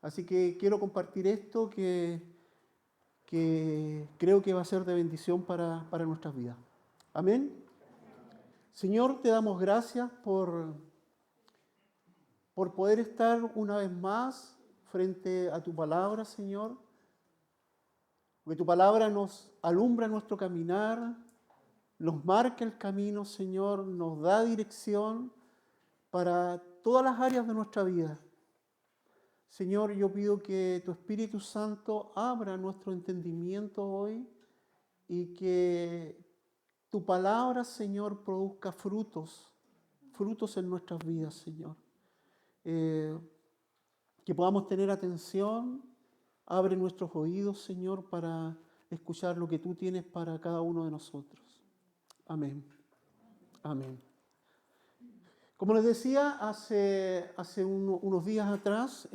Así que quiero compartir esto que creo que va a ser de bendición para nuestras vidas. Amén. Señor, te damos gracias por poder estar una vez más frente a tu palabra, Señor. Porque tu palabra nos alumbra nuestro caminar, nos marca el camino, Señor, nos da dirección para todas las áreas de nuestra vida. Señor, yo pido que tu Espíritu Santo abra nuestro entendimiento hoy y que tu palabra, Señor, produzca frutos en nuestras vidas, Señor. Que podamos tener atención, abre nuestros oídos, Señor, para escuchar lo que tú tienes para cada uno de nosotros. Amén. Amén. Como les decía, hace unos días atrás,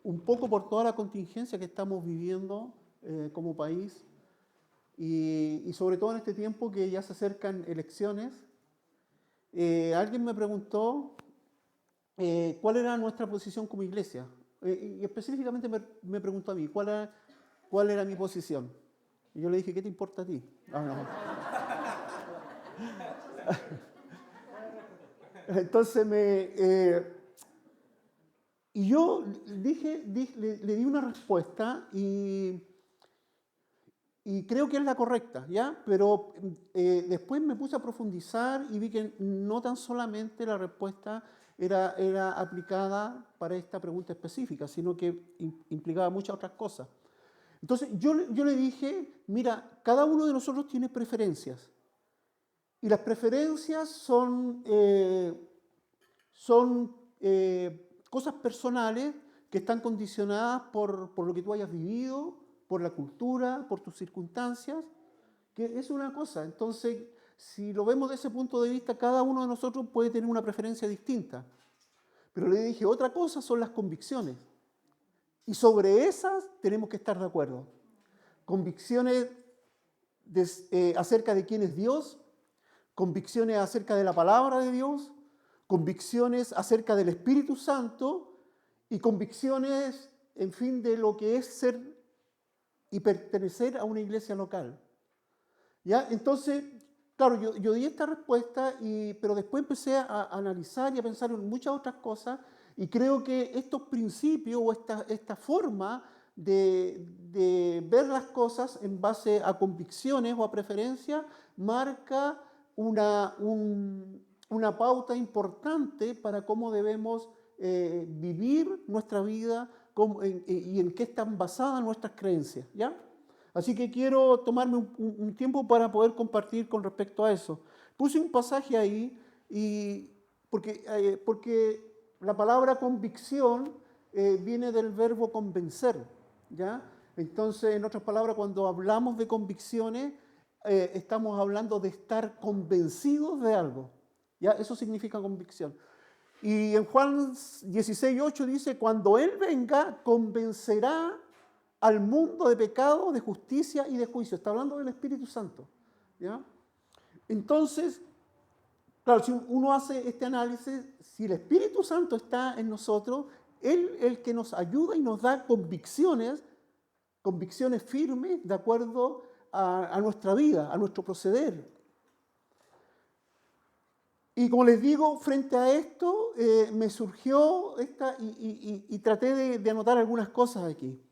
un poco por toda la contingencia que estamos viviendo como país y sobre todo en este tiempo que ya se acercan elecciones, alguien me preguntó cuál era nuestra posición como iglesia. Y específicamente me preguntó a mí, ¿cuál era mi posición? Y yo le dije, ¿qué te importa a ti? No. Entonces y yo le di una respuesta y creo que es la correcta, ¿ya? Pero después me puse a profundizar y vi que no tan solamente la respuesta era aplicada para esta pregunta específica, sino que implicaba muchas otras cosas. Entonces yo le dije, mira, cada uno de nosotros tiene preferencias. Y las preferencias son cosas personales que están condicionadas por lo que tú hayas vivido, por la cultura, por tus circunstancias, que es una cosa. Entonces, si lo vemos de ese punto de vista, cada uno de nosotros puede tener una preferencia distinta. Pero le dije, otra cosa son las convicciones. Y sobre esas tenemos que estar de acuerdo. Convicciones acerca de quién es Dios, convicciones acerca de la palabra de Dios, convicciones acerca del Espíritu Santo y convicciones, en fin, de lo que es ser y pertenecer a una iglesia local. ¿Ya? Entonces, claro, yo di esta respuesta, pero después empecé a analizar y a pensar en muchas otras cosas y creo que estos principios o esta forma de ver las cosas en base a convicciones o a preferencias marca una pauta importante para cómo debemos vivir nuestra vida y en qué están basadas nuestras creencias, ¿ya? Así que quiero tomarme un tiempo para poder compartir con respecto a eso. Puse un pasaje ahí porque la palabra convicción viene del verbo convencer, ¿ya? Entonces, en otras palabras, cuando hablamos de convicciones, estamos hablando de estar convencidos de algo, ¿ya? Eso significa convicción. Y en Juan 16:8 dice, cuando Él venga, convencerá al mundo de pecado, de justicia y de juicio. Está hablando del Espíritu Santo, ¿ya? Entonces, claro, si uno hace este análisis, si el Espíritu Santo está en nosotros, Él es el que nos ayuda y nos da convicciones firmes de acuerdo a nuestra vida, a nuestro proceder. Y como les digo, frente a esto, me surgió y traté de anotar algunas cosas aquí.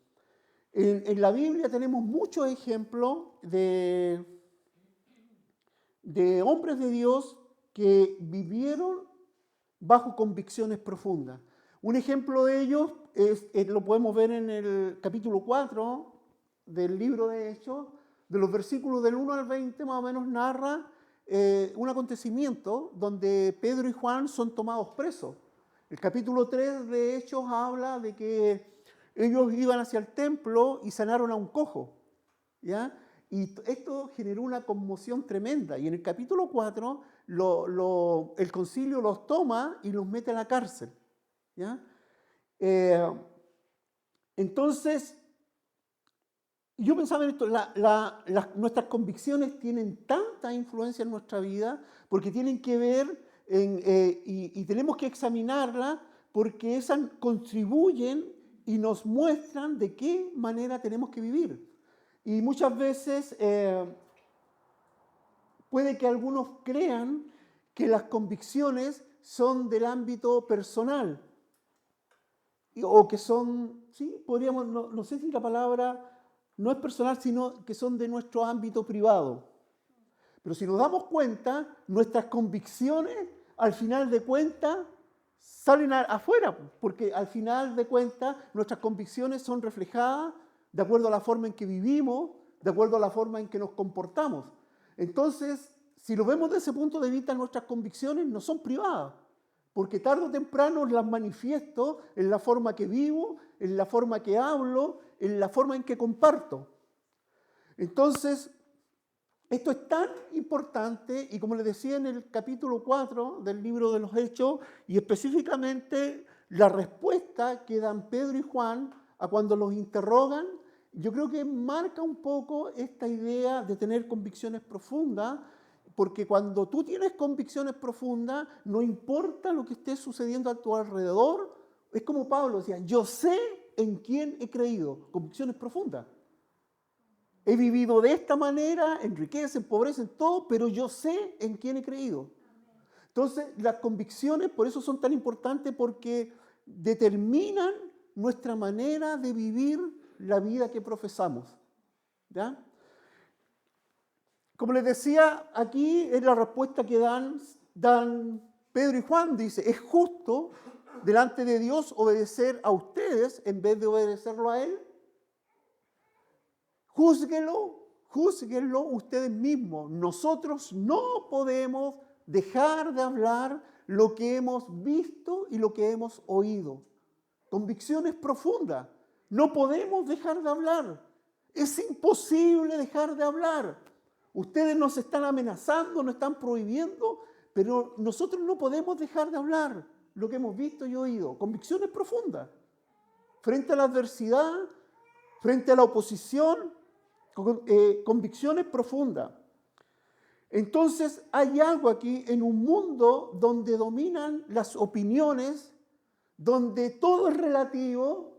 En la Biblia tenemos muchos ejemplos de hombres de Dios que vivieron bajo convicciones profundas. Un ejemplo de ellos lo podemos ver en el capítulo 4 del libro de Hechos, de los versículos del 1 al 20, más o menos narra un acontecimiento donde Pedro y Juan son tomados presos. El capítulo 3 de Hechos habla de que ellos iban hacia el templo y sanaron a un cojo, ¿ya? Y esto generó una conmoción tremenda. Y en el capítulo 4 el concilio los toma y los mete a la cárcel, ¿ya? Entonces, yo pensaba en esto, nuestras convicciones tienen tanta influencia en nuestra vida porque tienen que ver y tenemos que examinarlas porque esas contribuyen y nos muestran de qué manera tenemos que vivir. Y muchas veces puede que algunos crean que las convicciones son del ámbito personal, o que son, sí, podríamos, no sé si la palabra no es personal, sino que son de nuestro ámbito privado. Pero si nos damos cuenta, nuestras convicciones, al final de cuentas, salen afuera, porque al final de cuentas nuestras convicciones son reflejadas de acuerdo a la forma en que vivimos, de acuerdo a la forma en que nos comportamos. Entonces, si lo vemos desde ese punto de vista, nuestras convicciones no son privadas, porque tarde o temprano las manifiesto en la forma que vivo, en la forma que hablo, en la forma en que comparto. Entonces, esto es tan importante, y como les decía en el capítulo 4 del libro de los Hechos, y específicamente la respuesta que dan Pedro y Juan a cuando los interrogan, yo creo que marca un poco esta idea de tener convicciones profundas, porque cuando tú tienes convicciones profundas, no importa lo que esté sucediendo a tu alrededor, es como Pablo decía, yo sé en quién he creído, convicciones profundas. He vivido de esta manera, en riqueza, en pobreza, en todo, pero yo sé en quién he creído. Entonces, las convicciones por eso son tan importantes, porque determinan nuestra manera de vivir la vida que profesamos. ¿Ya? Como les decía, aquí es la respuesta que dan Pedro y Juan. Dice, es justo delante de Dios obedecer a ustedes en vez de obedecerlo a Él. Júzguenlo ustedes mismos. Nosotros no podemos dejar de hablar lo que hemos visto y lo que hemos oído. Convicciones profundas. No podemos dejar de hablar. Es imposible dejar de hablar. Ustedes nos están amenazando, nos están prohibiendo, pero nosotros no podemos dejar de hablar lo que hemos visto y oído. Convicciones profundas. Frente a la adversidad, frente a la oposición, convicciones profundas. Entonces hay algo aquí en un mundo donde dominan las opiniones, donde todo es relativo,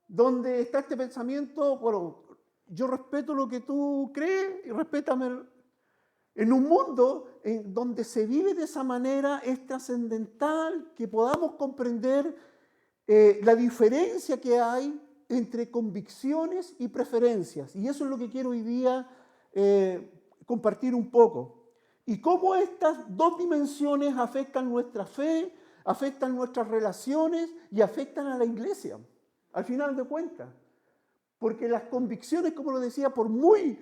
donde está este pensamiento, bueno, yo respeto lo que tú crees y respétame. En un mundo en donde se vive de esa manera, es trascendental que podamos comprender la diferencia que hay entre convicciones y preferencias. Y eso es lo que quiero hoy día compartir un poco. Y cómo estas dos dimensiones afectan nuestra fe, afectan nuestras relaciones y afectan a la iglesia, al final de cuentas. Porque las convicciones, como lo decía, por muy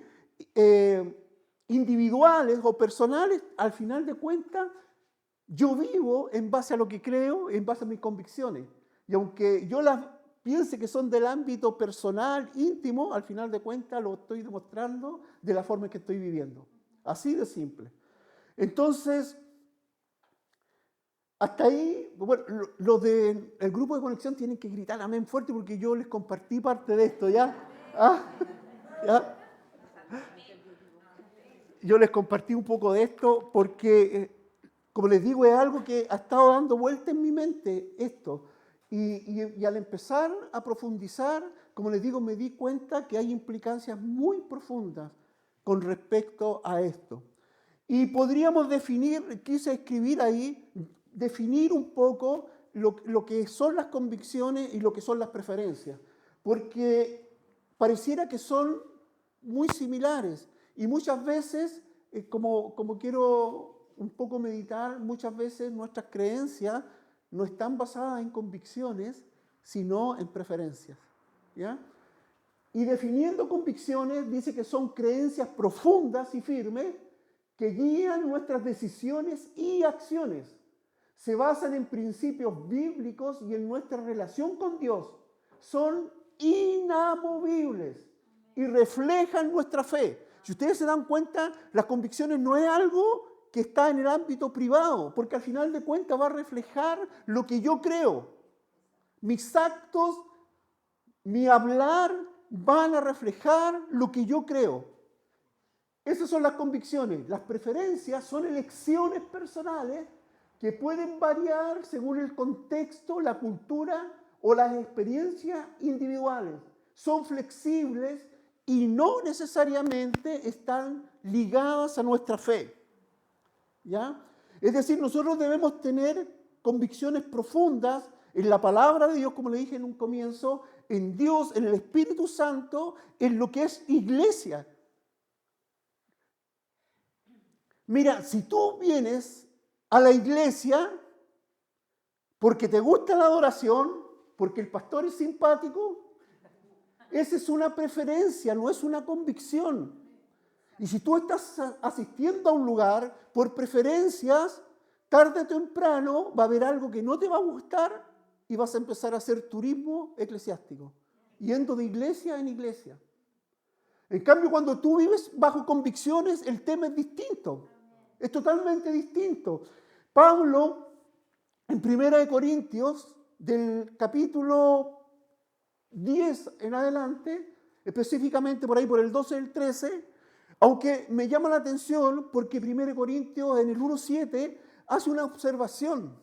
individuales o personales, al final de cuentas, yo vivo en base a lo que creo, en base a mis convicciones. Y aunque yo las piense que son del ámbito personal, íntimo, al final de cuentas lo estoy demostrando de la forma en que estoy viviendo. Así de simple. Entonces, hasta ahí, bueno, los del grupo de conexión tienen que gritar amén fuerte porque yo les compartí parte de esto, ¿ya? ¿Ah? ¿Ya? Yo les compartí un poco de esto porque, como les digo, es algo que ha estado dando vuelta en mi mente esto. Y al empezar a profundizar, como les digo, me di cuenta que hay implicancias muy profundas con respecto a esto. Y podríamos definir, quise escribir ahí, definir un poco lo que son las convicciones y lo que son las preferencias, porque pareciera que son muy similares y muchas veces, como quiero un poco meditar, muchas veces nuestras creencias no están basadas en convicciones, sino en preferencias. ¿Ya? Y definiendo convicciones, dice que son creencias profundas y firmes que guían nuestras decisiones y acciones. Se basan en principios bíblicos y en nuestra relación con Dios. Son inamovibles y reflejan nuestra fe. Si ustedes se dan cuenta, las convicciones no es algo que está en el ámbito privado, porque al final de cuentas va a reflejar lo que yo creo. Mis actos, mi hablar van a reflejar lo que yo creo. Esas son las convicciones. Las preferencias son elecciones personales que pueden variar según el contexto, la cultura o las experiencias individuales. Son flexibles y no necesariamente están ligadas a nuestra fe. ¿Ya? Es decir, nosotros debemos tener convicciones profundas en la palabra de Dios, como le dije en un comienzo, en Dios, en el Espíritu Santo, en lo que es iglesia. Mira, si tú vienes a la iglesia porque te gusta la adoración, porque el pastor es simpático, esa es una preferencia, no es una convicción. Y si tú estás asistiendo a un lugar por preferencias, tarde o temprano va a haber algo que no te va a gustar y vas a empezar a hacer turismo eclesiástico, yendo de iglesia en iglesia. En cambio, cuando tú vives bajo convicciones, el tema es distinto, es totalmente distinto. Pablo, en 1 Corintios, del capítulo 10 en adelante, específicamente por ahí por el 12 y el 13, aunque me llama la atención porque 1 Corintios en el 1:7 hace una observación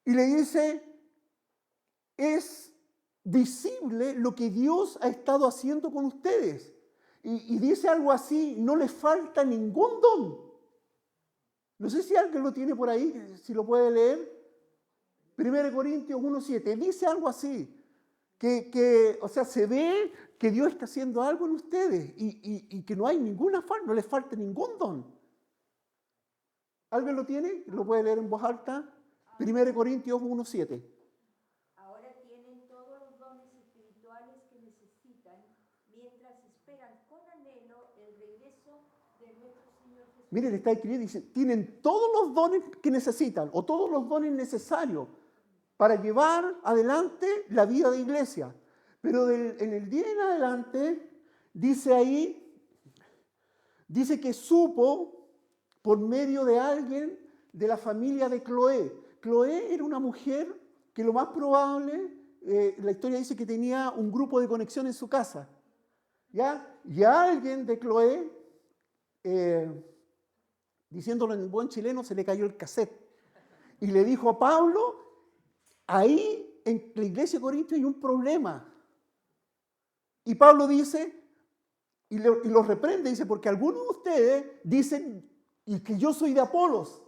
y le dice, es visible lo que Dios ha estado haciendo con ustedes. Y dice algo así, no les falta ningún don. No sé si alguien lo tiene por ahí, si lo puede leer. 1 Corintios 1:7, dice algo así, o sea, se ve que Dios está haciendo algo en ustedes y que no hay ninguna falta, no les falta ningún don. ¿Alguien lo tiene? ¿Lo puede leer en voz alta? 1 Corintios 1:7. Ahora tienen todos los dones espirituales que necesitan mientras esperan con anhelo el regreso de nuestro Señor Jesús. Miren, está escrito, dice, tienen todos los dones que necesitan o todos los dones necesarios para llevar adelante la vida de iglesia. Pero en el día en adelante, dice ahí, dice que supo por medio de alguien de la familia de Cloé. Cloé era una mujer que lo más probable, la historia dice que tenía un grupo de conexión en su casa. ¿Ya? Y a alguien de Cloé, diciéndolo en buen chileno, se le cayó el cassette. Y le dijo a Pablo, ahí en la iglesia de Corinto hay un problema. Y Pablo dice, y los reprende, dice, porque algunos de ustedes dicen y que yo soy de Apolos,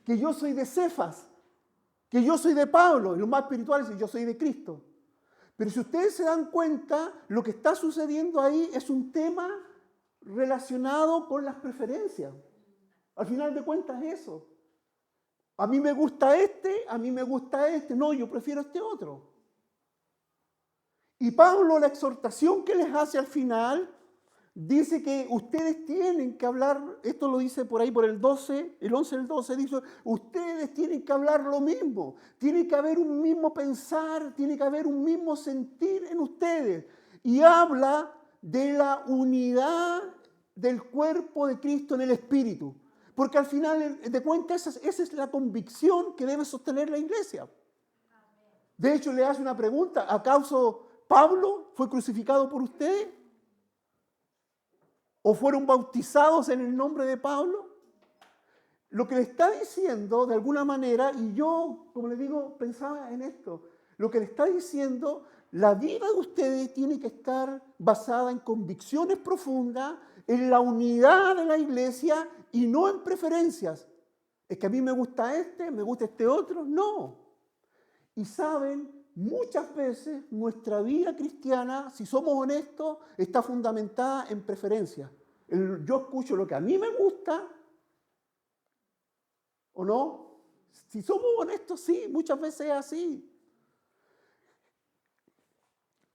que yo soy de Cefas, que yo soy de Pablo, y los más espirituales dicen, yo soy de Cristo. Pero si ustedes se dan cuenta, lo que está sucediendo ahí es un tema relacionado con las preferencias. Al final de cuentas es eso. A mí me gusta a mí me gusta este, no, yo prefiero este otro. Y Pablo, la exhortación que les hace al final, dice que ustedes tienen que hablar, esto lo dice por ahí por el 12, el 11 del 12, dice, ustedes tienen que hablar lo mismo, tiene que haber un mismo pensar, tiene que haber un mismo sentir en ustedes. Y habla de la unidad del cuerpo de Cristo en el Espíritu. Porque al final de cuentas esa es la convicción que debe sostener la iglesia. De hecho, le hace una pregunta, ¿acaso Pablo fue crucificado por ustedes? ¿O fueron bautizados en el nombre de Pablo? Lo que le está diciendo, de alguna manera, y yo, como le digo, pensaba en esto, lo que le está diciendo, la vida de ustedes tiene que estar basada en convicciones profundas, en la unidad de la iglesia y no en preferencias. Es que a mí me gusta este otro. No. Y saben, muchas veces nuestra vida cristiana, si somos honestos, está fundamentada en preferencias. Yo escucho lo que a mí me gusta, ¿o no? Si somos honestos, sí, muchas veces es así.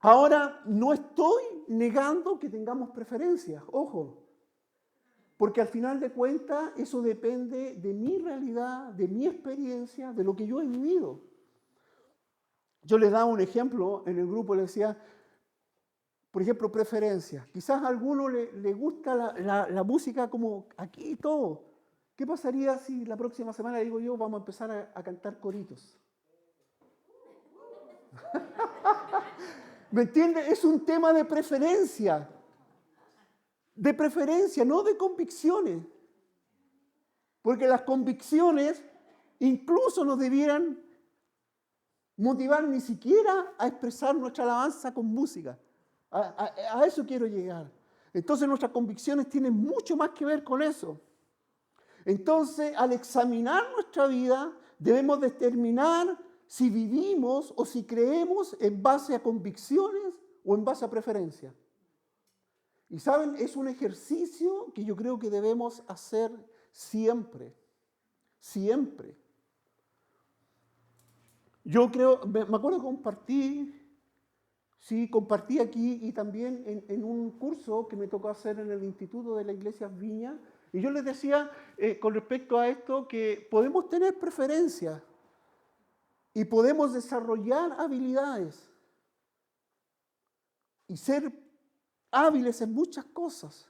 Ahora, no estoy negando que tengamos preferencias, ojo, porque al final de cuentas eso depende de mi realidad, de mi experiencia, de lo que yo he vivido. Yo les daba un ejemplo en el grupo, les decía, por ejemplo, preferencias. Quizás a alguno le gusta la música como aquí y todo. ¿Qué pasaría si la próxima semana, digo yo, vamos a empezar a cantar coritos? ¿Me entiendes? Es un tema de preferencia. De preferencia, no de convicciones. Porque las convicciones incluso nos debieran motivar ni siquiera a expresar nuestra alabanza con música. A eso quiero llegar. Entonces nuestras convicciones tienen mucho más que ver con eso. Entonces, al examinar nuestra vida, debemos determinar si vivimos o si creemos en base a convicciones o en base a preferencias. Y saben, es un ejercicio que yo creo que debemos hacer siempre, siempre. Yo creo, me acuerdo que compartí aquí y también en un curso que me tocó hacer en el Instituto de la Iglesia Viña, y yo les decía con respecto a esto que podemos tener preferencias y podemos desarrollar habilidades y ser hábiles en muchas cosas,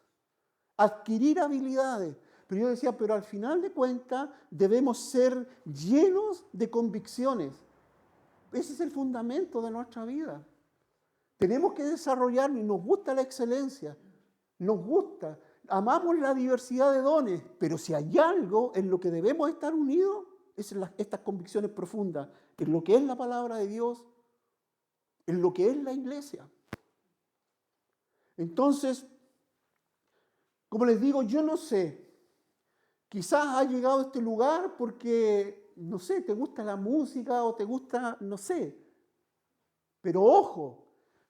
adquirir habilidades. Pero yo decía, pero al final de cuentas debemos ser llenos de convicciones. Ese es el fundamento de nuestra vida. Tenemos que desarrollarnos y nos gusta la excelencia, nos gusta, amamos la diversidad de dones, pero si hay algo en lo que debemos estar unidos, es en estas convicciones profundas, en lo que es la palabra de Dios, en lo que es la iglesia. Entonces, como les digo, yo no sé, quizás has llegado a este lugar porque, no sé, te gusta la música o te gusta, no sé, pero ojo,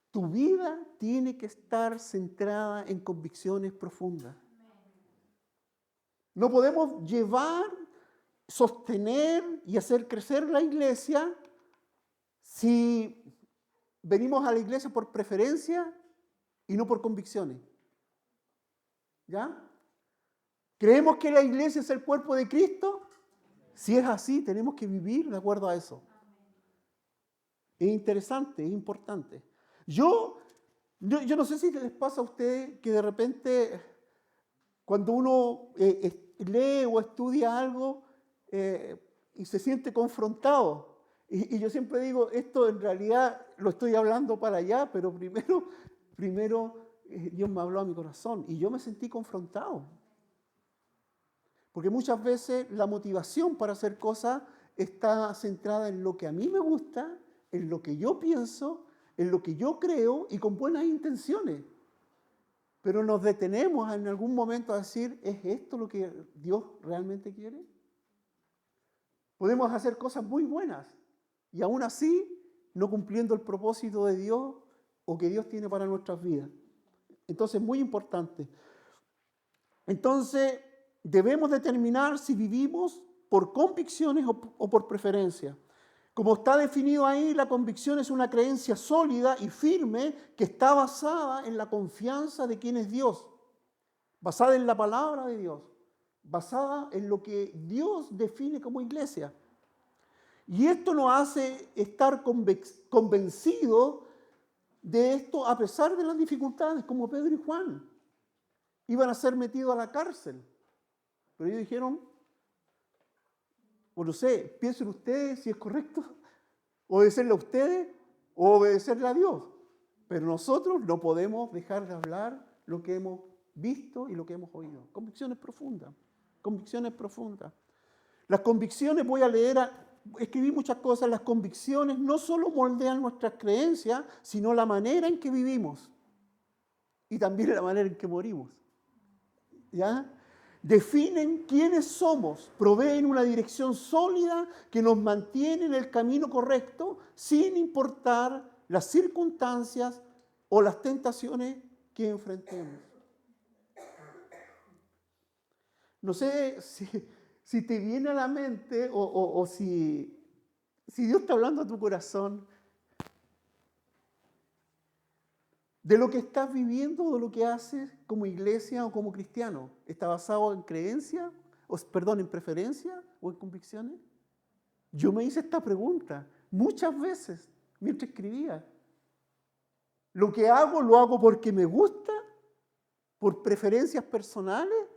tu vida tiene que estar centrada en convicciones profundas. No podemos llevar, sostener y hacer crecer la iglesia si venimos a la iglesia por preferencia y no por convicciones. ¿Ya? ¿Creemos que la iglesia es el cuerpo de Cristo? Si es así, tenemos que vivir de acuerdo a eso. Es interesante, es importante. Yo no sé si les pasa a ustedes que de repente cuando uno lee o estudia algo y se siente confrontado, y yo siempre digo, esto en realidad lo estoy hablando para allá, pero primero Dios me habló a mi corazón y yo me sentí confrontado. Porque muchas veces la motivación para hacer cosas está centrada en lo que a mí me gusta, en lo que yo pienso, en lo que yo creo y con buenas intenciones. Pero nos detenemos en algún momento a decir, ¿es esto lo que Dios realmente quiere? Podemos hacer cosas muy buenas y aún así no cumpliendo el propósito de Dios o que Dios tiene para nuestras vidas. Entonces, muy importante. Entonces, debemos determinar si vivimos por convicciones o por preferencia. Como está definido ahí, la convicción es una creencia sólida y firme que está basada en la confianza de quién es Dios, basada en la palabra de Dios, basada en lo que Dios define como iglesia. Y esto nos hace estar convencidos de esto a pesar de las dificultades, como Pedro y Juan. Iban a ser metidos a la cárcel, pero ellos dijeron, o no sé, piensen ustedes si es correcto obedecerle a ustedes o obedecerle a Dios. Pero nosotros no podemos dejar de hablar lo que hemos visto y lo que hemos oído. Convicciones profundas, convicciones profundas. Las convicciones, voy a leer, escribí muchas cosas, las convicciones no solo moldean nuestras creencias, sino la manera en que vivimos y también la manera en que morimos. ¿Ya? Definen quiénes somos, proveen una dirección sólida que nos mantiene en el camino correcto sin importar las circunstancias o las tentaciones que enfrentemos. No sé si te viene a la mente o si Dios está hablando a tu corazón de lo que estás viviendo o de lo que haces como iglesia o como cristiano. ¿Está basado en creencia, en preferencia o en convicciones? Yo me hice esta pregunta muchas veces mientras escribía. ¿Lo que hago lo hago porque me gusta, por preferencias personales,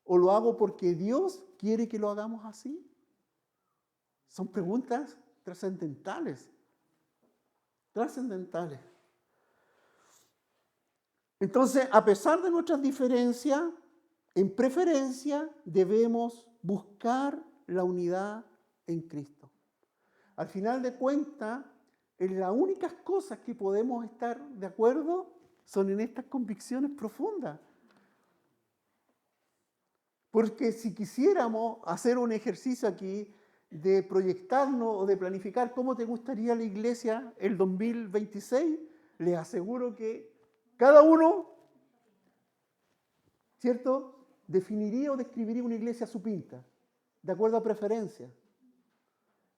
o lo hago porque Dios quiere que lo hagamos así? Son preguntas trascendentales. Trascendentales. Entonces, a pesar de nuestras diferencias, en preferencia debemos buscar la unidad en Cristo. Al final de cuentas, en las únicas cosas que podemos estar de acuerdo son en estas convicciones profundas. Porque si quisiéramos hacer un ejercicio aquí de proyectarnos o de planificar cómo te gustaría la iglesia el 2026, les aseguro que cada uno, ¿cierto?, definiría o describiría una iglesia a su pinta, de acuerdo a preferencia.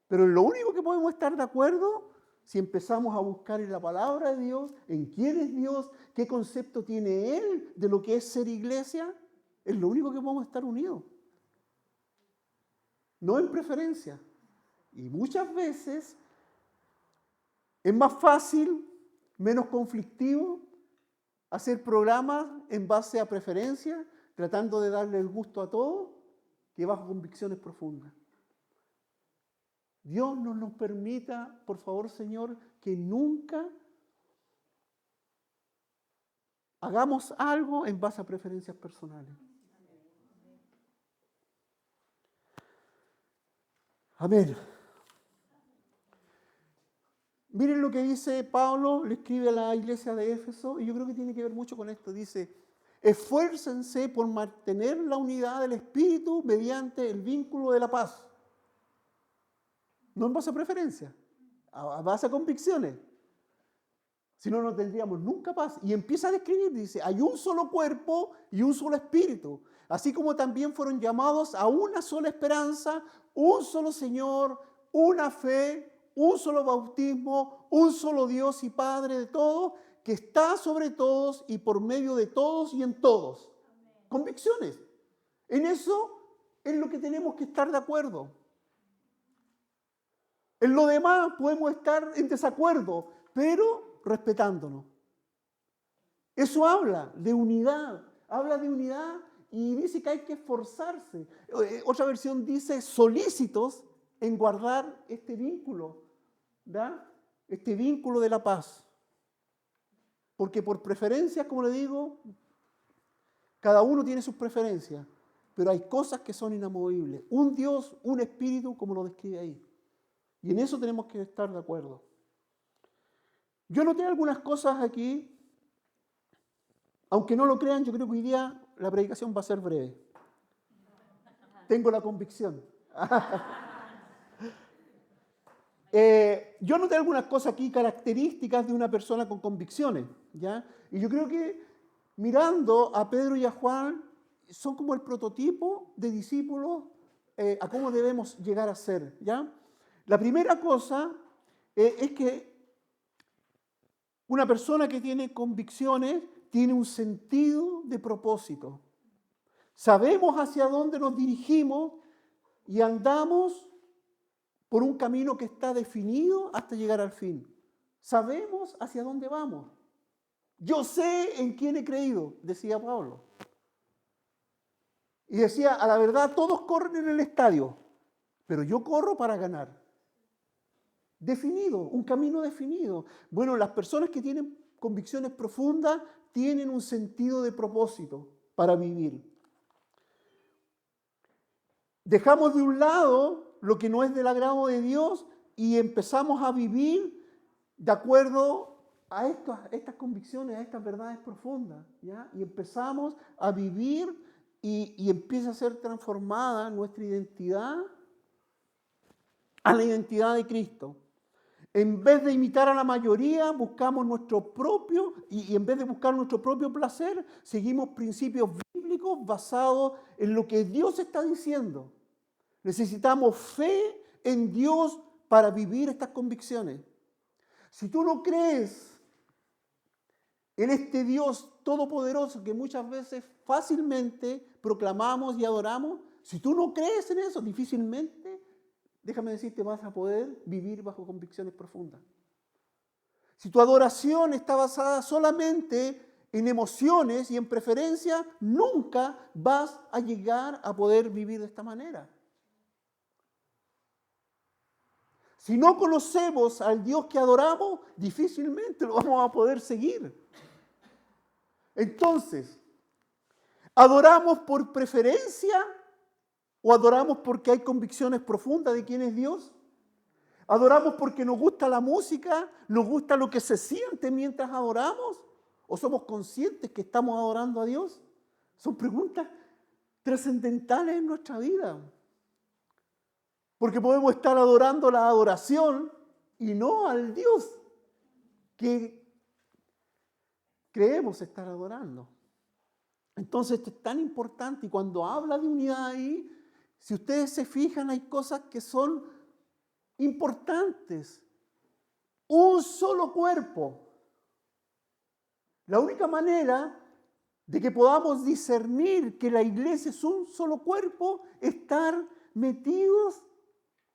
Pero en lo único que podemos estar de acuerdo, si empezamos a buscar en la palabra de Dios, en quién es Dios, qué concepto tiene Él de lo que es ser iglesia, es lo único que podemos estar unidos. No en preferencia. Y muchas veces es más fácil, menos conflictivo, hacer programas en base a preferencia, tratando de darle el gusto a todos, que bajo convicciones profundas. Dios no nos permita, por favor, Señor, que nunca hagamos algo en base a preferencias personales. Amén. Miren lo que dice Pablo, le escribe a la iglesia de Éfeso, y yo creo que tiene que ver mucho con esto. Dice, esfuércense por mantener la unidad del Espíritu mediante el vínculo de la paz. No en base a preferencia, a base a convicciones. Si no, no tendríamos nunca paz. Y empieza a describir, dice, hay un solo cuerpo y un solo espíritu, así como también fueron llamados a una sola esperanza, un solo Señor, una fe, un solo bautismo, un solo Dios y Padre de todos, que está sobre todos y por medio de todos y en todos. Amén. Convicciones. En eso es lo que tenemos que estar de acuerdo. En lo demás podemos estar en desacuerdo, pero respetándonos. Eso habla de unidad y dice que hay que esforzarse. Otra versión dice solícitos en guardar este vínculo, ¿verdad? Este vínculo de la paz. Porque por preferencias, como le digo, cada uno tiene sus preferencias, pero hay cosas que son inamovibles. Un Dios, un espíritu, como lo describe ahí. Y en eso tenemos que estar de acuerdo. Yo noté algunas cosas aquí, aunque no lo crean, yo creo que hoy día la predicación va a ser breve. Tengo la convicción. Yo noté algunas cosas aquí, características de una persona con convicciones, ¿ya? Y yo creo que mirando a Pedro y a Juan, son como el prototipo de discípulos a cómo debemos llegar a ser, ¿ya? La primera cosa es que una persona que tiene convicciones tiene un sentido de propósito. Sabemos hacia dónde nos dirigimos y andamos por un camino que está definido hasta llegar al fin. Sabemos hacia dónde vamos. Yo sé en quién he creído, decía Pablo. Y decía, a la verdad, todos corren en el estadio, pero yo corro para ganar. Definido, un camino definido. Bueno, las personas que tienen convicciones profundas tienen un sentido de propósito para vivir. Dejamos de un lado lo que no es del agrado de Dios y empezamos a vivir de acuerdo a estas convicciones, a estas verdades profundas, ¿ya? Y empezamos a vivir y empieza a ser transformada nuestra identidad a la identidad de Cristo. En vez de imitar a la mayoría, buscamos nuestro propio, y en vez de buscar nuestro propio placer, seguimos principios bíblicos basados en lo que Dios está diciendo. Necesitamos fe en Dios para vivir estas convicciones. Si tú no crees en este Dios todopoderoso que muchas veces fácilmente proclamamos y adoramos, si tú no crees en eso, difícilmente, déjame decirte, vas a poder vivir bajo convicciones profundas. Si tu adoración está basada solamente en emociones y en preferencias, nunca vas a llegar a poder vivir de esta manera. Si no conocemos al Dios que adoramos, difícilmente lo vamos a poder seguir. Entonces, ¿adoramos por preferencia o adoramos porque hay convicciones profundas de quién es Dios? ¿Adoramos porque nos gusta la música? ¿Nos gusta lo que se siente mientras adoramos? ¿O somos conscientes que estamos adorando a Dios? Son preguntas trascendentales en nuestra vida. Porque podemos estar adorando la adoración y no al Dios que creemos estar adorando. Entonces esto es tan importante, y cuando habla de unidad ahí, si ustedes se fijan, hay cosas que son importantes. Un solo cuerpo. La única manera de que podamos discernir que la iglesia es un solo cuerpo es estar metidos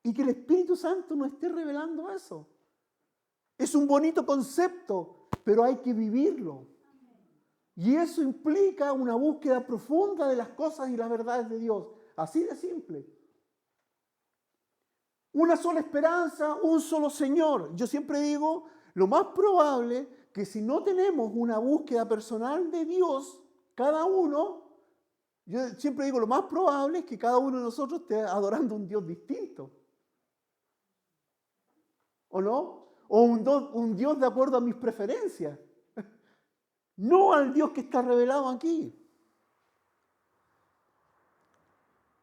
y que el Espíritu Santo nos esté revelando eso. Es un bonito concepto, pero hay que vivirlo. Y eso implica una búsqueda profunda de las cosas y las verdades de Dios. Así de simple. Una sola esperanza, un solo Señor. Yo siempre digo, lo más probable que si no tenemos una búsqueda personal de Dios, cada uno, yo siempre digo, lo más probable es que cada uno de nosotros esté adorando un Dios distinto. ¿O no? O un Dios de acuerdo a mis preferencias. No al Dios que está revelado aquí.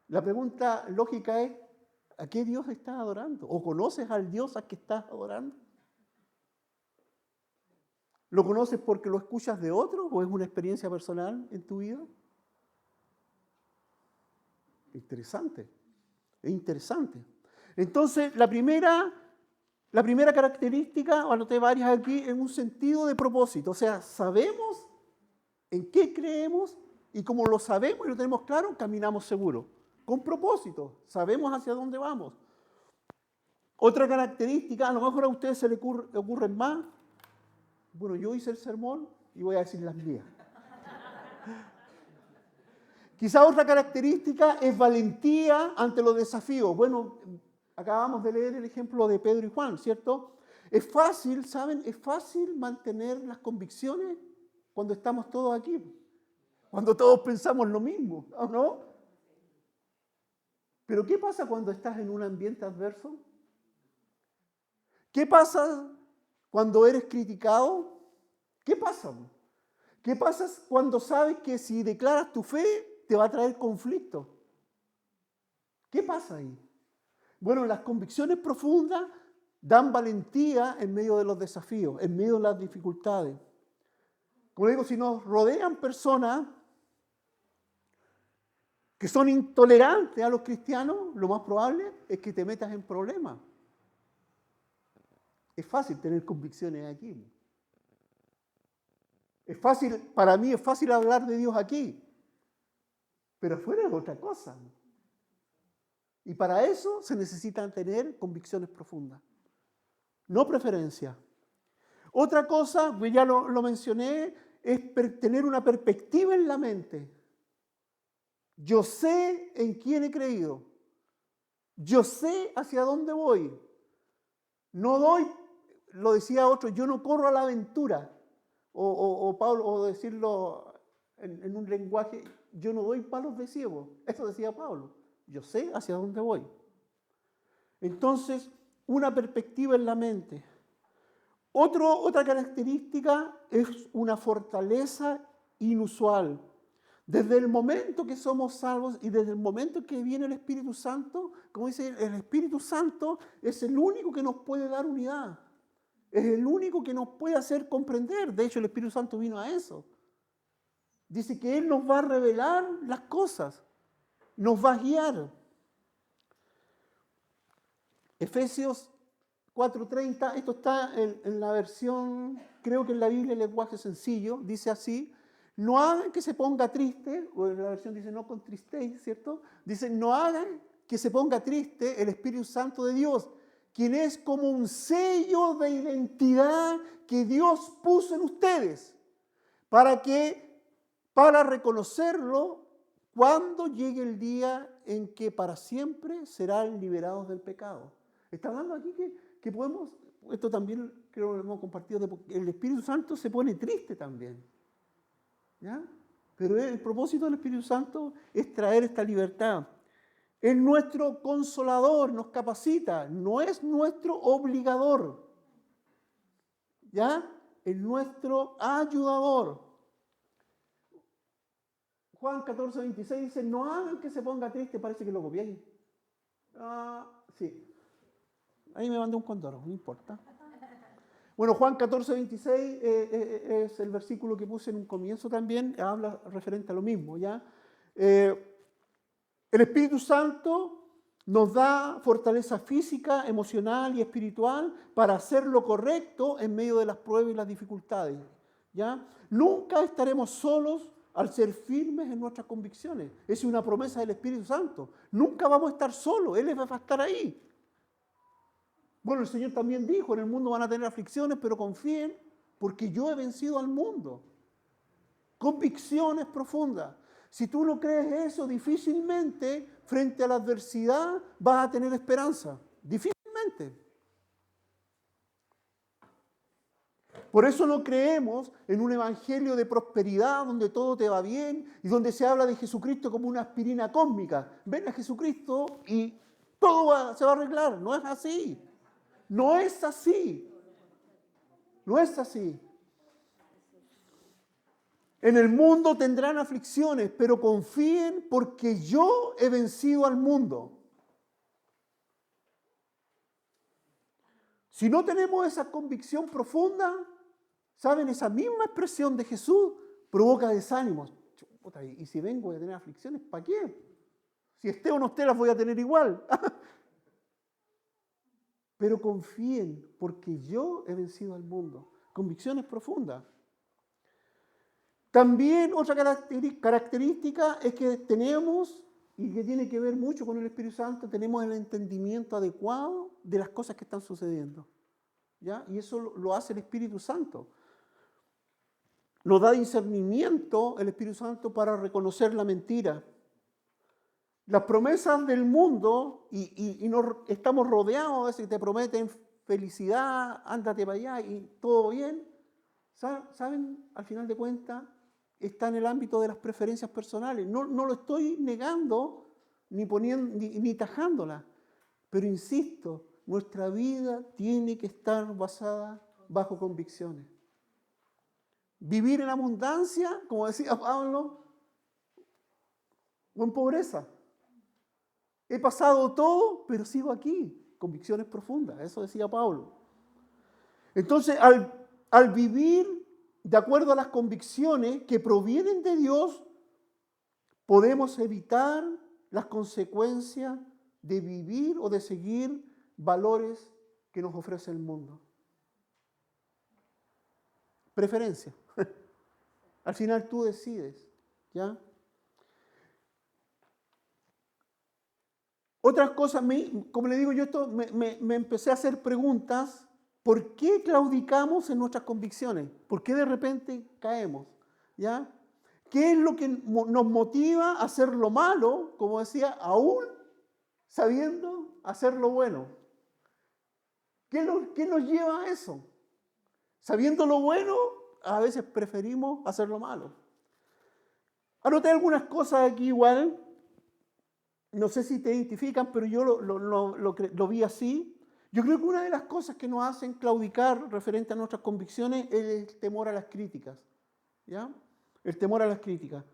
La pregunta lógica es, ¿a qué Dios estás adorando? ¿O conoces al Dios a que estás adorando? ¿Lo conoces porque lo escuchas de otros o es una experiencia personal en tu vida? Interesante. Es interesante. Entonces, la primera característica, anoté varias aquí, es un sentido de propósito. O sea, sabemos en qué creemos y como lo sabemos y lo tenemos claro, caminamos seguros. Con propósito, sabemos hacia dónde vamos. Otra característica, a lo mejor a ustedes se les ocurren más. Bueno, yo hice el sermón y voy a decir las mías. Quizá otra característica es valentía ante los desafíos. Bueno, acabamos de leer el ejemplo de Pedro y Juan, ¿cierto? Es fácil, ¿saben? Es fácil mantener las convicciones cuando estamos todos aquí. Cuando todos pensamos lo mismo, ¿o no? Pero ¿qué pasa cuando estás en un ambiente adverso? ¿Qué pasa cuando eres criticado? ¿Qué pasa? ¿Qué pasa cuando sabes que si declaras tu fe te va a traer conflicto? ¿Qué pasa ahí? Bueno, las convicciones profundas dan valentía en medio de los desafíos, en medio de las dificultades. Como digo, si nos rodean personas que son intolerantes a los cristianos, lo más probable es que te metas en problemas. Es fácil tener convicciones aquí. Es fácil, para mí es fácil hablar de Dios aquí, pero afuera es otra cosa. Y para eso se necesitan tener convicciones profundas, no preferencia. Otra cosa, que ya lo mencioné, es tener una perspectiva en la mente. Yo sé en quién he creído. Yo sé hacia dónde voy. No doy, lo decía otro, yo no corro a la aventura. O Pablo, o decirlo en un lenguaje, yo no doy palos de ciego. Eso decía Pablo. Yo sé hacia dónde voy. Entonces, una perspectiva en la mente. Otra característica es una fortaleza inusual. Desde el momento que somos salvos y desde el momento que viene el Espíritu Santo, como dice, el Espíritu Santo es el único que nos puede dar unidad. Es el único que nos puede hacer comprender. De hecho, el Espíritu Santo vino a eso. Dice que Él nos va a revelar las cosas. Nos va a guiar. Efesios 4:30, esto está en la versión, creo que en la Biblia, el lenguaje sencillo, dice así: no hagan que se ponga triste, o en la versión dice no contristéis, ¿cierto? Dice, no hagan que se ponga triste el Espíritu Santo de Dios, quien es como un sello de identidad que Dios puso en ustedes, para reconocerlo cuando llegue el día en que para siempre serán liberados del pecado. Está hablando aquí que podemos, esto también creo que lo hemos compartido, el Espíritu Santo se pone triste también. ¿Ya? Pero el propósito del Espíritu Santo es traer esta libertad. Es nuestro consolador, nos capacita, no es nuestro obligador. ¿Ya? Es nuestro ayudador. Juan 14, 26 dice, no hagan que se ponga triste, parece que lo copié ahí. Sí. Ahí me mandé un condoro, no importa. Bueno, Juan 14, 26 es el versículo que puse en un comienzo también, habla referente a lo mismo, ¿ya? El Espíritu Santo nos da fortaleza física, emocional y espiritual para hacer lo correcto en medio de las pruebas y las dificultades, ¿ya? Nunca estaremos solos al ser firmes en nuestras convicciones. Es una promesa del Espíritu Santo. Nunca vamos a estar solos, Él va a estar ahí. Bueno, el Señor también dijo, en el mundo van a tener aflicciones, pero confíen porque yo he vencido al mundo. Convicciones profundas. Si tú no crees eso, difícilmente frente a la adversidad vas a tener esperanza. Difícilmente. Por eso no creemos en un evangelio de prosperidad donde todo te va bien y donde se habla de Jesucristo como una aspirina cósmica. Ven a Jesucristo y todo se va a arreglar. No es así. No es así. No es así. En el mundo tendrán aflicciones, pero confíen porque yo he vencido al mundo. Si no tenemos esa convicción profunda, ¿saben? Esa misma expresión de Jesús provoca desánimos. Y si vengo a tener aflicciones, ¿para qué? Si esté o no esté, las voy a tener igual. Pero confíen, porque yo he vencido al mundo. Convicciones profundas. También otra característica es que tenemos, y que tiene que ver mucho con el Espíritu Santo, tenemos el entendimiento adecuado de las cosas que están sucediendo. ¿Ya? Y eso lo hace el Espíritu Santo. Nos da discernimiento el Espíritu Santo para reconocer la mentira. Las promesas del mundo, y estamos rodeados a veces que te prometen felicidad, ándate para allá y todo bien. ¿Saben? Al final de cuentas, está en el ámbito de las preferencias personales. No lo estoy negando ni tajándola. Pero insisto, nuestra vida tiene que estar basada bajo convicciones. Vivir en abundancia, como decía Pablo, o en pobreza. He pasado todo, pero sigo aquí. Convicciones profundas, eso decía Pablo. Entonces, al vivir de acuerdo a las convicciones que provienen de Dios, podemos evitar las consecuencias de vivir o de seguir valores que nos ofrece el mundo. Preferencia. Al final tú decides, ¿ya? Otras cosas, como le digo yo, me empecé a hacer preguntas. ¿Por qué claudicamos en nuestras convicciones? ¿Por qué de repente caemos? ¿Ya? ¿Qué es lo que nos motiva a hacer lo malo, como decía, aún sabiendo hacer lo bueno? ¿Qué nos lleva a eso? Sabiendo lo bueno, a veces preferimos hacer lo malo. Anoté algunas cosas aquí igual. No sé si te identifican, pero yo lo vi así. Yo creo que una de las cosas que nos hacen claudicar referente a nuestras convicciones es el temor a las críticas. ¿Ya? El temor a las críticas.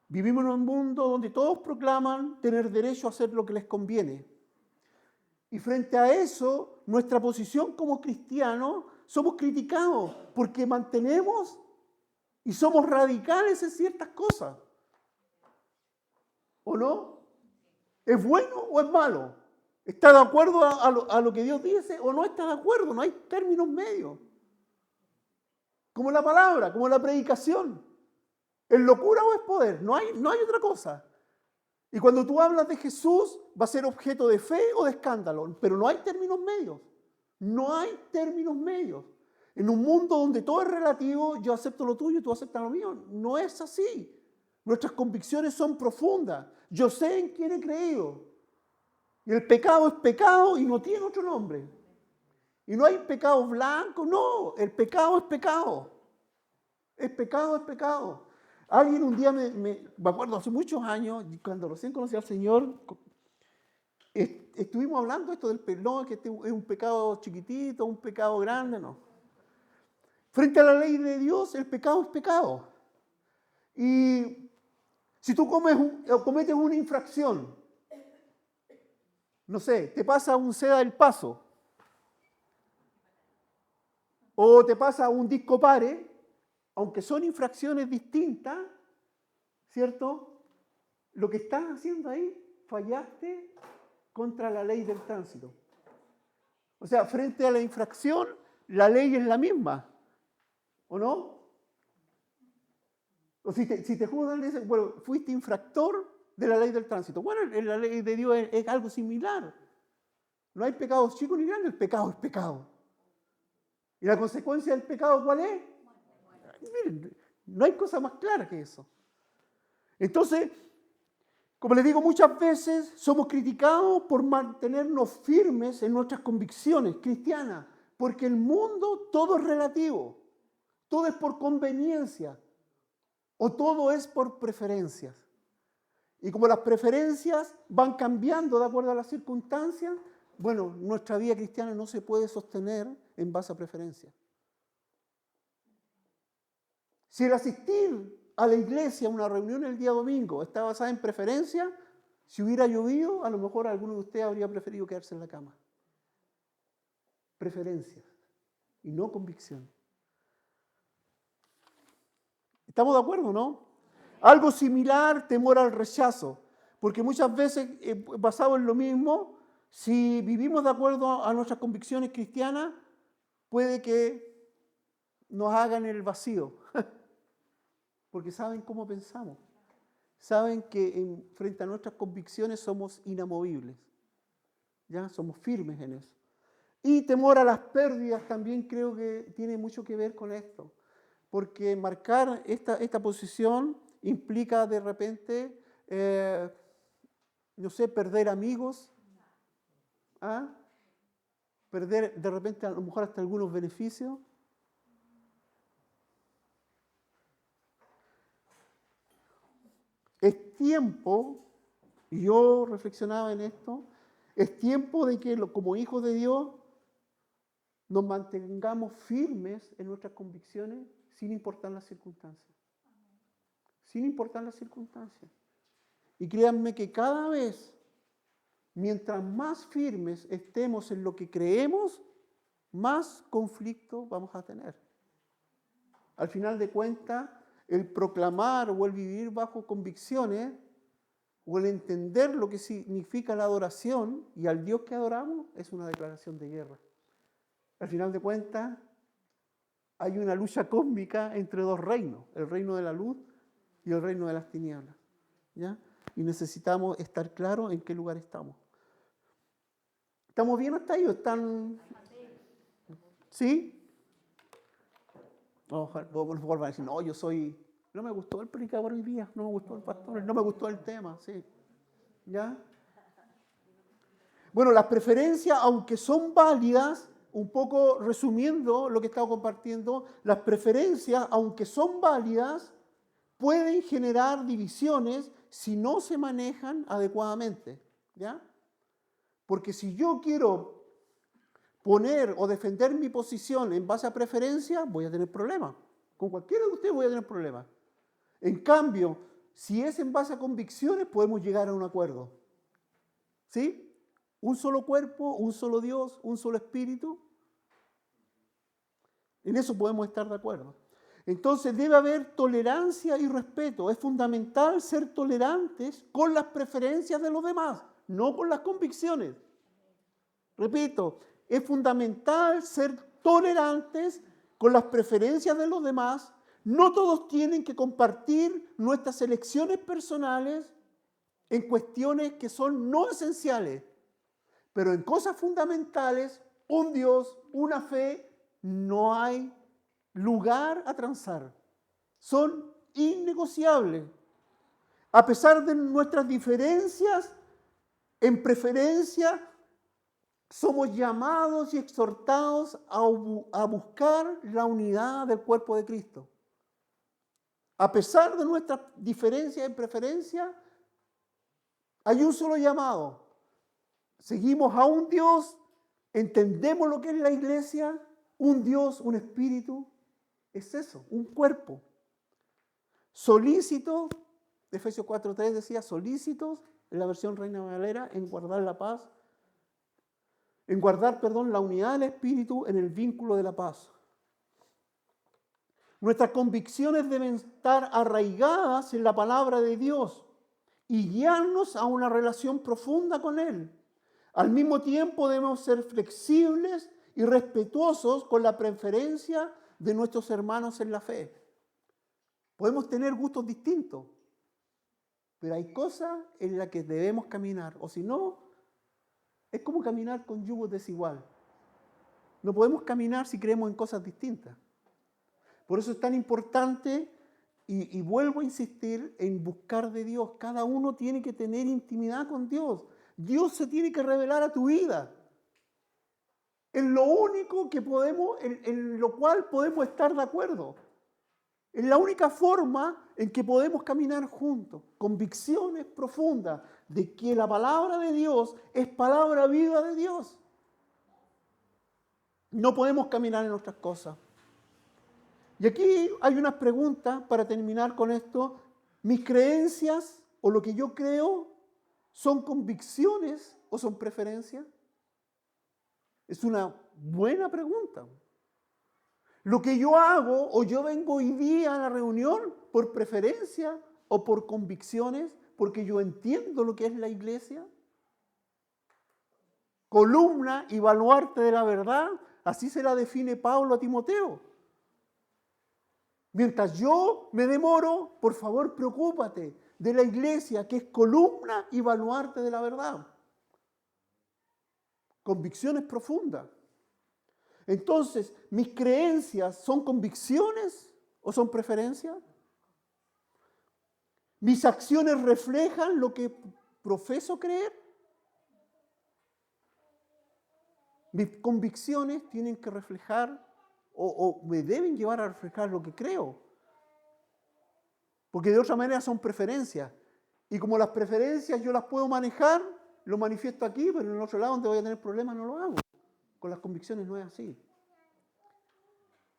Vivimos en un mundo donde todos proclaman tener derecho a hacer lo que les conviene. Y frente a eso, nuestra posición como cristianos, somos criticados porque mantenemos y somos radicales en ciertas cosas. ¿O no? ¿Es bueno o es malo? ¿Está de acuerdo a lo que Dios dice o no está de acuerdo? No hay términos medios. Como la palabra, como la predicación. ¿Es locura o es poder? No hay otra cosa. Y cuando tú hablas de Jesús, va a ser objeto de fe o de escándalo. Pero no hay términos medios. No hay términos medios. En un mundo donde todo es relativo, yo acepto lo tuyo y tú aceptas lo mío. No es así. Nuestras convicciones son profundas. Yo sé en quién he creído. Y el pecado es pecado y no tiene otro nombre. Y no hay pecado blanco, no. El pecado es pecado. Es pecado, es pecado. Alguien un día me acuerdo hace muchos años, cuando recién conocí al Señor, estuvimos hablando esto del perdón, que este es un pecado chiquitito, un pecado grande, no. Frente a la ley de Dios, el pecado es pecado. Y si tú cometes una infracción, no sé, te pasa un Ceda del Paso, o te pasa un disco pare, aunque son infracciones distintas, ¿cierto? Lo que estás haciendo ahí, fallaste contra la ley del tránsito. O sea, frente a la infracción, la ley es la misma, ¿o no? O si te juzgan, dicen, bueno, fuiste infractor de la ley del tránsito. Bueno, en la ley de Dios es algo similar. No hay pecados chicos ni grandes, el pecado es pecado. ¿Y la consecuencia del pecado cuál es? Miren, no hay cosa más clara que eso. Entonces, como les digo, muchas veces somos criticados por mantenernos firmes en nuestras convicciones cristianas, porque el mundo todo es relativo, todo es por conveniencia o todo es por preferencias. Y como las preferencias van cambiando de acuerdo a las circunstancias, bueno, nuestra vida cristiana no se puede sostener en base a preferencias. Si el asistir a la iglesia, a una reunión el día domingo, está basada en preferencia, si hubiera llovido, a lo mejor alguno de ustedes habría preferido quedarse en la cama. Preferencias y no convicción. ¿Estamos de acuerdo, no? Algo similar, temor al rechazo, porque muchas veces, basado en lo mismo, si vivimos de acuerdo a nuestras convicciones cristianas, puede que nos hagan el vacío. Porque saben cómo pensamos. Saben que frente a nuestras convicciones somos inamovibles. ¿Ya? Somos firmes en eso. Y temor a las pérdidas también creo que tiene mucho que ver con esto. Porque marcar esta posición implica de repente, no sé, perder amigos. ¿Ah? Perder de repente a lo mejor hasta algunos beneficios. Es tiempo, y yo reflexionaba en esto, es tiempo de que como hijos de Dios nos mantengamos firmes en nuestras convicciones sin importar las circunstancias. Sin importar las circunstancias. Y créanme que cada vez, mientras más firmes estemos en lo que creemos, más conflicto vamos a tener. Al final de cuentas, el proclamar o el vivir bajo convicciones o el entender lo que significa la adoración y al Dios que adoramos es una declaración de guerra. Al final de cuentas, hay una lucha cósmica entre dos reinos, el reino de la luz y el reino de las tinieblas. ¿Ya? Y necesitamos estar claros en qué lugar estamos. ¿Estamos bien hasta ahí o están...? ¿Sí? Ojalá vuelvan a decir, no, no me gustó el predicador hoy día, no me gustó el pastor, no me gustó el tema, sí. ¿Ya? Bueno, las preferencias, aunque son válidas, un poco resumiendo lo que he estado compartiendo, las preferencias, aunque son válidas, pueden generar divisiones si no se manejan adecuadamente, ¿ya? Porque si yo quiero poner o defender mi posición en base a preferencia, voy a tener problemas. Con cualquiera de ustedes voy a tener problemas. En cambio, si es en base a convicciones, podemos llegar a un acuerdo. ¿Sí? Un solo cuerpo, un solo Dios, un solo espíritu. En eso podemos estar de acuerdo. Entonces debe haber tolerancia y respeto. Es fundamental ser tolerantes con las preferencias de los demás, no con las convicciones. Repito, es fundamental ser tolerantes con las preferencias de los demás. No todos tienen que compartir nuestras elecciones personales en cuestiones que son no esenciales, pero en cosas fundamentales, un Dios, una fe, no hay lugar a transar. Son innegociables. A pesar de nuestras diferencias en preferencia, somos llamados y exhortados a buscar la unidad del cuerpo de Cristo. A pesar de nuestras diferencias en preferencia, hay un solo llamado. seguimos a un Dios, entendemos lo que es la iglesia, un Dios, un espíritu, es eso, un cuerpo. Solícitos, Efesios 4:3 decía, solícitos, en la versión Reina Valera, en guardar la paz, la unidad del espíritu en el vínculo de la paz. Nuestras convicciones deben estar arraigadas en la palabra de Dios y guiarnos a una relación profunda con Él. Al mismo tiempo debemos ser flexibles y respetuosos con la preferencia de nuestros hermanos en la fe. Podemos tener gustos distintos, pero hay cosas en las que debemos caminar, o si no, es como caminar con yugo desigual. No podemos caminar si creemos en cosas distintas. Por eso es tan importante, y vuelvo a insistir, en buscar de Dios. Cada uno tiene que tener intimidad con Dios. Dios se tiene que revelar a tu vida. Es lo único que podemos, en lo cual podemos estar de acuerdo. Es la única forma en que podemos caminar juntos. Convicciones profundas de que la palabra de Dios es palabra viva de Dios. No podemos caminar en otras cosas. Y aquí hay unas preguntas para terminar con esto. ¿Mis creencias o lo que yo creo son convicciones o son preferencias? Es una buena pregunta. ¿Lo que yo hago o yo vengo hoy día a la reunión por preferencia o por convicciones? Porque yo entiendo lo que es la iglesia. Columna y baluarte de la verdad, así se la define Pablo a Timoteo. Mientras yo me demoro, por favor, preocúpate de la iglesia que es columna y baluarte de la verdad. Convicciones profundas. Entonces, ¿mis creencias son convicciones o son preferencias? ¿Mis acciones reflejan lo que profeso creer? Mis convicciones tienen que reflejar o me deben llevar a reflejar lo que creo. Porque de otra manera son preferencias. Y como las preferencias yo las puedo manejar, lo manifiesto aquí, pero en el otro lado donde voy a tener problemas no lo hago. Con las convicciones no es así.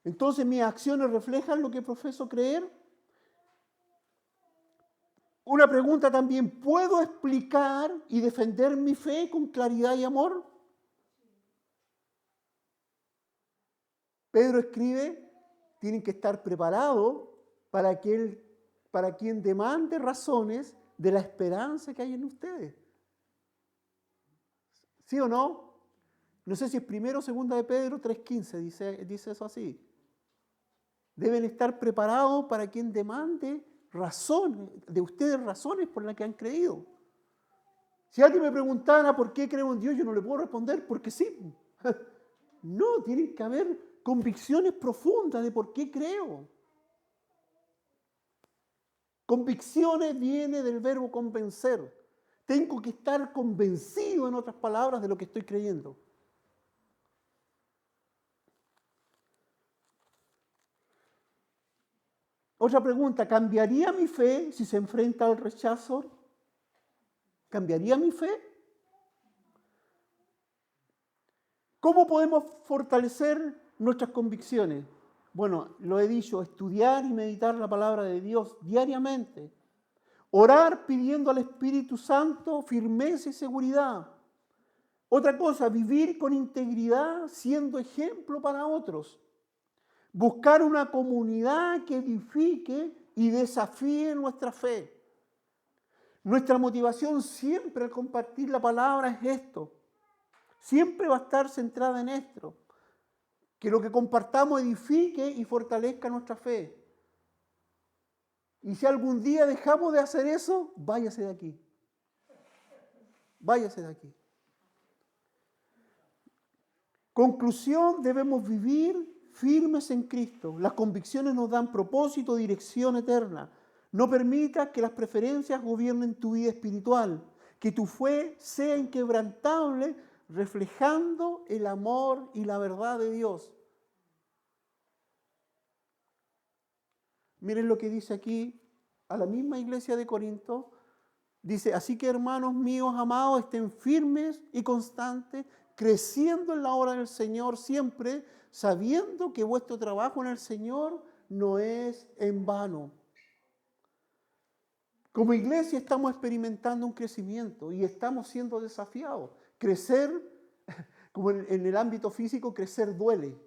Entonces, ¿mis acciones reflejan lo que profeso creer? Una pregunta también, ¿puedo explicar y defender mi fe con claridad y amor? Pedro escribe, tienen que estar preparados para quien demande razones de la esperanza que hay en ustedes. ¿Sí o no? No sé si es primero o segunda de Pedro 3:15, dice eso así. Deben estar preparados para quien demande razones, de ustedes razones por las que han creído. Si alguien me preguntara por qué creo en Dios, yo no le puedo responder porque sí. No, tienen que haber convicciones profundas de por qué creo. Convicciones viene del verbo convencer. Tengo que estar convencido, en otras palabras, de lo que estoy creyendo. Otra pregunta, ¿cambiaría mi fe si se enfrenta al rechazo? ¿Cambiaría mi fe? ¿Cómo podemos fortalecer nuestras convicciones? Bueno, lo he dicho, estudiar y meditar la palabra de Dios diariamente. Orar pidiendo al Espíritu Santo firmeza y seguridad. Otra cosa, vivir con integridad siendo ejemplo para otros. Buscar una comunidad que edifique y desafíe nuestra fe. Nuestra motivación siempre al compartir la palabra es esto. Siempre va a estar centrada en esto. Que lo que compartamos edifique y fortalezca nuestra fe. Y si algún día dejamos de hacer eso, váyase de aquí. Váyase de aquí. Conclusión, debemos vivir firmes en Cristo. Las convicciones nos dan propósito, dirección eterna. No permitas que las preferencias gobiernen tu vida espiritual. Que tu fe sea inquebrantable, reflejando el amor y la verdad de Dios. Miren lo que dice aquí a la misma iglesia de Corinto. Dice, así que hermanos míos amados, estén firmes y constantes, creciendo en la obra del Señor siempre, sabiendo que vuestro trabajo en el Señor no es en vano. Como iglesia estamos experimentando un crecimiento y estamos siendo desafiados. Crecer, como en el ámbito físico, crecer duele.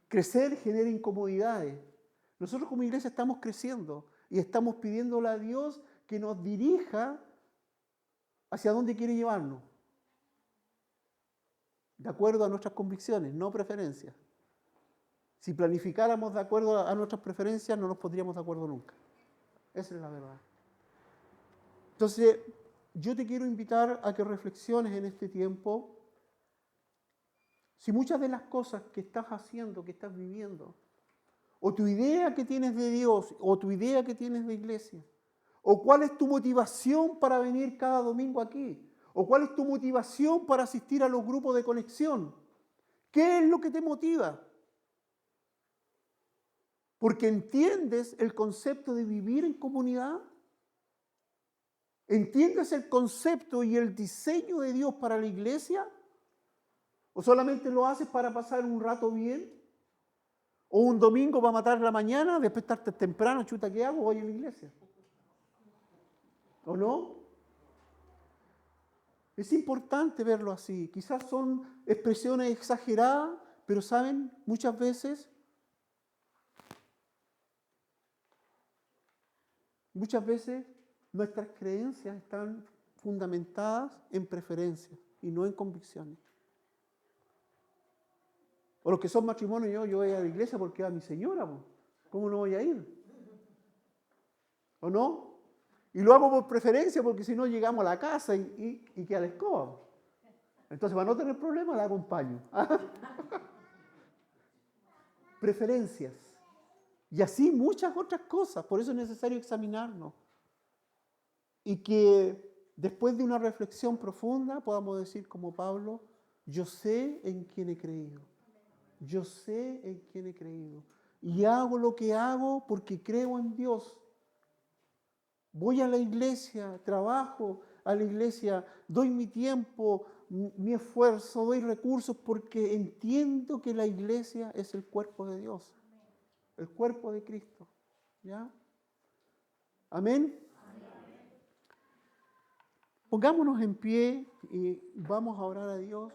Crecer genera incomodidades. Nosotros como iglesia estamos creciendo y estamos pidiéndole a Dios que nos dirija hacia dónde quiere llevarnos. De acuerdo a nuestras convicciones, no preferencias. Si planificáramos de acuerdo a nuestras preferencias, no nos pondríamos de acuerdo nunca. Esa es la verdad. Entonces, yo te quiero invitar a que reflexiones en este tiempo si muchas de las cosas que estás haciendo, que estás viviendo, o tu idea que tienes de Dios, o tu idea que tienes de iglesia, o cuál es tu motivación para venir cada domingo aquí, o cuál es tu motivación para asistir a los grupos de conexión. ¿Qué es lo que te motiva? Porque entiendes el concepto de vivir en comunidad. ¿Entiendes el concepto y el diseño de Dios para la iglesia? ¿O solamente lo haces para pasar un rato bien? ¿O un domingo para matar la mañana, despertarte temprano, chuta, ¿qué hago? Voy a la iglesia. ¿O no? Es importante verlo así. Quizás son expresiones exageradas, pero ¿saben? Muchas veces nuestras creencias están fundamentadas en preferencias y no en convicciones. O los que son matrimonios, yo voy a la iglesia porque va mi señora, ¿cómo no voy a ir? ¿O no? Y lo hago por preferencia porque si no llegamos a la casa y queda la escoba. Entonces, para no tener problemas, la acompaño. Preferencias. Y así muchas otras cosas. Por eso es necesario examinarnos. Y que después de una reflexión profunda podamos decir como Pablo, yo sé en quién he creído. Yo sé en quién he creído. Y hago lo que hago porque creo en Dios. Voy a la iglesia, trabajo a la iglesia, doy mi tiempo, mi esfuerzo, doy recursos porque entiendo que la iglesia es el cuerpo de Dios, el cuerpo de Cristo. ¿Ya? Amén. Pongámonos en pie y vamos a orar a Dios.